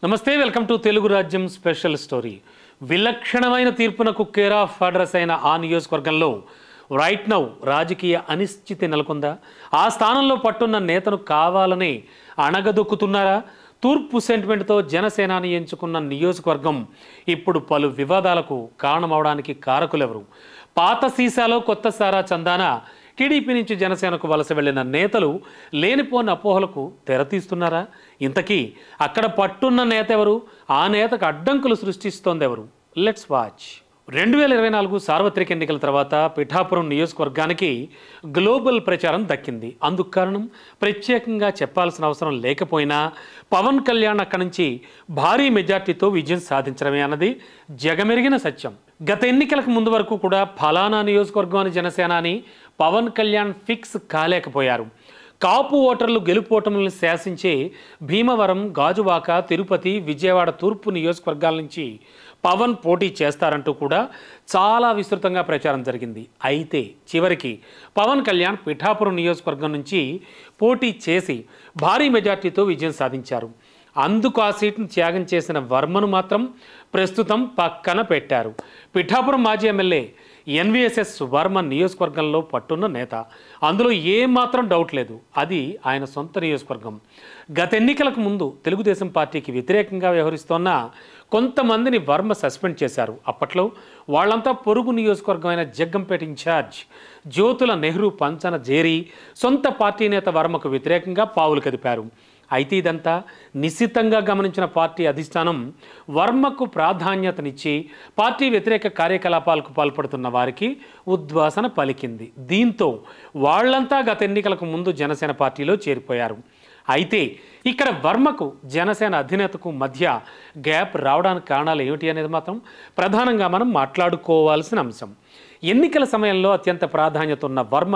నమస్తే, welcome to Telugu రాజ్యం special story. విలక్షణమైన తీర్పునకు కేర్ ఆఫ్ అడ్రస్ అయిన ఆ నియోజకవర్గంలో రైట్ నౌ రాజకీయ అనిశ్చితి నెలకొందా? ఆ స్థానంలో పట్టున్న నేతను కావాలని అణగదొక్కుతున్నారా? తూర్పు సెంటిమెంట్తో జనసేనాని ఎంచుకున్న నియోజకవర్గం ఇప్పుడు పలు వివాదాలకు కారణమవడానికి కారకులెవరు? పాత సీసాలో కొత్త సారా చందాన టీడీపీ నుంచి జనసేనకు వలస వెళ్లిన నేతలు లేనిపోని అపోహలకు తెరతీస్తున్నారా? ఇంతకీ అక్కడ పట్టున్న నేత ఎవరు? ఆ నేతకు అడ్డంకులు సృష్టిస్తోందెవరు? Let's watch. 2024 సార్వత్రిక ఎన్నికల తర్వాత పిఠాపురం నియోజకవర్గానికి గ్లోబల్ ప్రచారం దక్కింది. అందుకు కారణం ప్రత్యేకంగా చెప్పాల్సిన అవసరం లేకపోయినా పవన్ కళ్యాణ్ అక్కడి నుంచి భారీ మెజార్టీతో విజయం సాధించడమే అన్నది జగమెరిగిన సత్యం. గత ఎన్నికలకు ముందు వరకు కూడా ఫలానా నియోజకవర్గం అని జనసేనాని పవన్ కళ్యాణ్ ఫిక్స్ కాలేకపోయారు. కాపు ఓటర్లు గెలుపోటములను శాసించే భీమవరం, గాజువాక, తిరుపతి, విజయవాడ తూర్పు నియోజకవర్గాల నుంచి పవన్ పోటీ చేస్తారంటూ కూడా చాలా విస్తృతంగా ప్రచారం జరిగింది. అయితే చివరికి పవన్ కళ్యాణ్ పిఠాపురం నియోజకవర్గం నుంచి పోటీ చేసి భారీ మెజార్టీతో విజయం సాధించారు. అందుకు ఆ సీట్ను త్యాగం చేసిన వర్మను మాత్రం ప్రస్తుతం పక్కన పెట్టారు. పిఠాపురం మాజీ ఎమ్మెల్యే ఎన్వీఎస్ఎస్ వర్మ నియోజకవర్గంలో పట్టున్న నేత. అందులో ఏమాత్రం డౌట్ లేదు, అది ఆయన సొంత నియోజకవర్గం. గత ఎన్నికలకు ముందు తెలుగుదేశం పార్టీకి వ్యతిరేకంగా వ్యవహరిస్తోన్న కొంతమందిని వర్మ సస్పెండ్ చేశారు. అప్పట్లో వాళ్ళంతా పొరుగు నియోజకవర్గమైన జగ్గంపేట ఇన్ఛార్జ్ జ్యోతుల నెహ్రూ పంచన జేరి సొంత పార్టీ నేత వర్మకు వ్యతిరేకంగా పావులు కదిపారు. అయితే ఇదంతా నిశితంగా గమనించిన పార్టీ అధిష్టానం వర్మకు ప్రాధాన్యతనిచ్చి పార్టీ వ్యతిరేక కార్యకలాపాలకు పాల్పడుతున్న వారికి ఉద్వాసన పలికింది. దీంతో వాళ్లంతా గత ఎన్నికలకు ముందు జనసేన పార్టీలో చేరిపోయారు. అయితే ఇక్కడ వర్మకు జనసేన అధినేతకు మధ్య గ్యాప్ రావడానికి కారణాలు ఏమిటి అనేది మాత్రం ప్రధానంగా మనం మాట్లాడుకోవాల్సిన అంశం. ఎన్నికల సమయంలో అత్యంత ప్రాధాన్యత ఉన్న వర్మ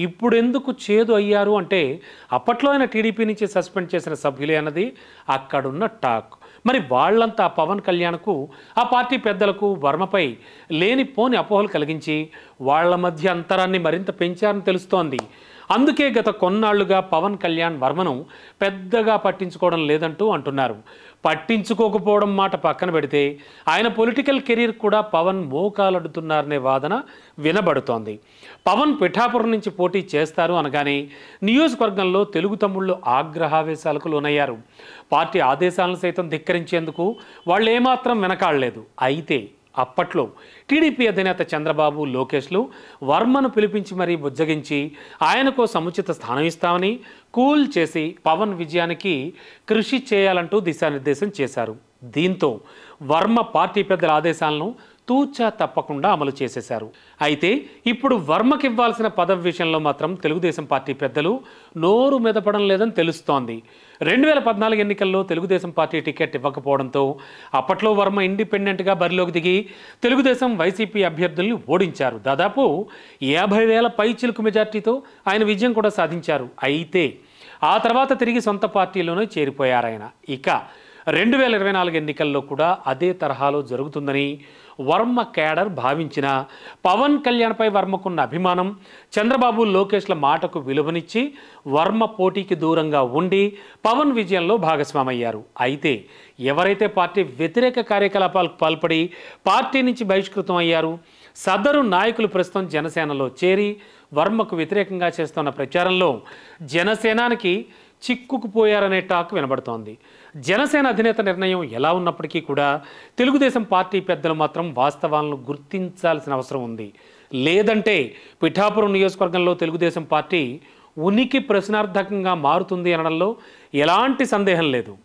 ఇప్పుడెందుకు చేదు అయ్యారు అంటే అప్పట్లో ఆయన టీడీపీ నుంచి సస్పెండ్ చేసిన సభ్యులే అన్నది అక్కడున్న టాక్. మరి వాళ్ళంతా పవన్ కళ్యాణ్కు, ఆ పార్టీ పెద్దలకు వర్మపై లేనిపోని అపోహలు కలిగించి వాళ్ల మధ్య అంతరాన్ని మరింత పెంచారని తెలుస్తోంది. అందుకే గత కొన్నాళ్లుగా పవన్ కళ్యాణ్ వర్మను పెద్దగా పట్టించుకోవడం లేదంటూ అంటున్నారు. పట్టించుకోకపోవడం మాట పక్కన పెడితే ఆయన పొలిటికల్ కెరీర్ కూడా పవన్ మోకాలడుతున్నారనే వాదన వినబడుతోంది. పవన్ పిఠాపురం నుంచి పోటీ చేస్తారు అనగానే నియోజకవర్గంలో తెలుగు తమ్ముళ్ళు ఆగ్రహావేశాలకు లోనయ్యారు. పార్టీ ఆదేశాలను సైతం ధిక్కరించేందుకు వాళ్ళు ఏమాత్రం వెనకాడలేదు. అయితే అప్పట్లో టీడీపీ అధినేత చంద్రబాబు, లోకేష్లు వర్మను పిలిపించి మరీ బుజ్జగించి ఆయనకు సముచిత స్థానం ఇస్తామని కూల్ చేసి పవన్ విజయానికి కృషి చేయాలంటూ దిశానిర్దేశం చేశారు. దీంతో వర్మ పార్టీ పెద్దల ఆదేశాలను తూచా తప్పకుండా అమలు చేసేశారు. అయితే ఇప్పుడు వర్మకి ఇవ్వాల్సిన పదవి విషయంలో మాత్రం తెలుగుదేశం పార్టీ పెద్దలు నోరు మెదపడం లేదని తెలుస్తోంది. 2014 ఎన్నికల్లో తెలుగుదేశం పార్టీ టికెట్ ఇవ్వకపోవడంతో అప్పట్లో వర్మ ఇండిపెండెంట్గా బరిలోకి దిగి తెలుగుదేశం, వైసీపీ అభ్యర్థుల్ని ఓడించారు. దాదాపు 50,000 పైచిలుకు మెజార్టీతో ఆయన విజయం కూడా సాధించారు. అయితే ఆ తర్వాత తిరిగి సొంత పార్టీలోనే చేరిపోయారు ఆయన. ఇక 2024 ఎన్నికల్లో కూడా అదే తరహాలో జరుగుతుందని వర్మ క్యాడర్ భావించిన పవన్ కళ్యాణ్పై వర్మకున్న అభిమానం, చంద్రబాబు, లోకేష్ల మాటకు విలువనిచ్చి వర్మ పోటీకి దూరంగా ఉండి పవన్ విజయంలో భాగస్వామయ్యారు. అయితే ఎవరైతే పార్టీ వ్యతిరేక కార్యకలాపాలకు పాల్పడి పార్టీ నుంచి బహిష్కృతం అయ్యారు, సదరు నాయకులు ప్రస్తుతం జనసేనలో చేరి వర్మకు వ్యతిరేకంగా చేస్తున్న ప్రచారంలో జనసేనానికి చిక్కుకుపోయారనే టాక్ వినబడుతోంది. జనసేన అధినేత నిర్ణయం ఎలా ఉన్నప్పటికీ కూడా తెలుగుదేశం పార్టీ పెద్దలు మాత్రం వాస్తవాలను గుర్తించాల్సిన అవసరం ఉంది. లేదంటే పిఠాపురం నియోజకవర్గంలో తెలుగుదేశం పార్టీ ఉనికి ప్రశ్నార్థకంగా మారుతుంది అనడంలో ఎలాంటి సందేహం లేదు.